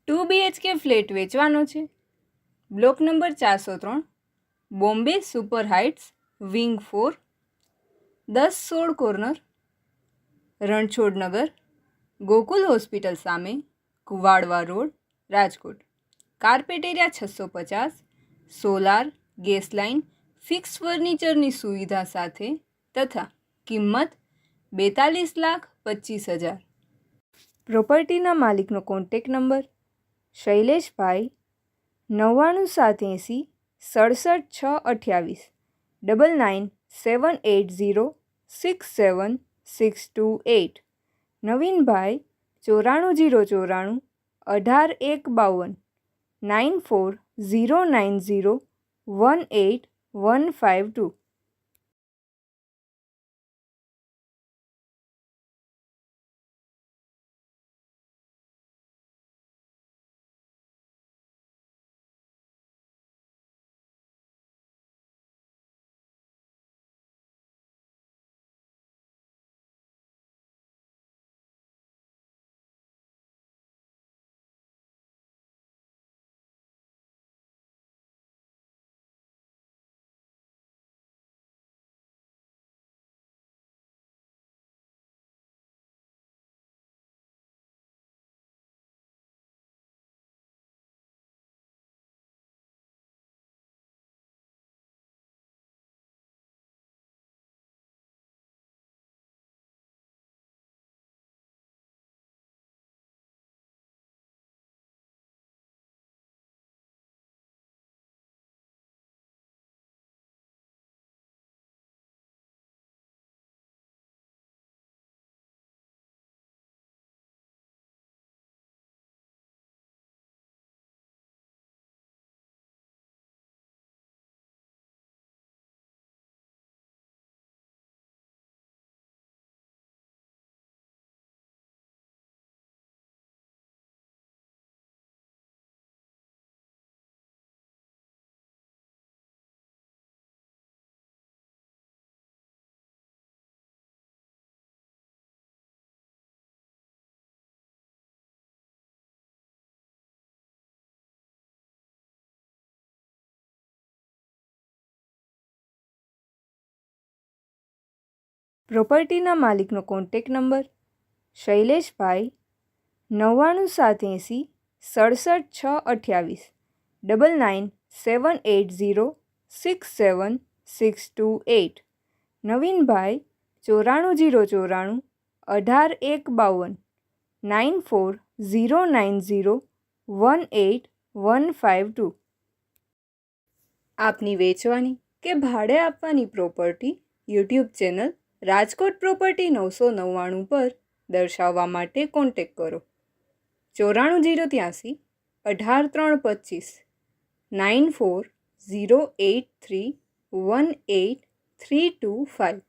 2 BHK flat વેચવાનો છે. Block number 403, Bombay super heights, wing 4, 10-16 corner, Ranchhodnagar, Gokul hospital સામે, Kuvadva road, Rajkot. Carpet area 650, solar, gas line, fix ફર્નિચરની સુવિધા સાથે તથા કિંમત 42,25,000. પ્રોપર્ટીના માલિકનો કોન્ટેક્ટ નંબર શૈલેષભાઈ 99 780 67 628 9978067628. નવીનભાઈ 94 094 18 152 94090 18152. પ્રોપર્ટીના માલિકનો કોન્ટેક્ટ નંબર શૈલેષભાઈ 99 780 67 628 997806628. નવીનભાઈ 94 094 18 152 94090 18152. આપની વેચવાની કે ભાડે આપવાની property YouTube channel Rajkot property 999 પર દર્શાવવા માટે કોન્ટેક્ટ કરો. 94 083 18 325 94 083 18 325.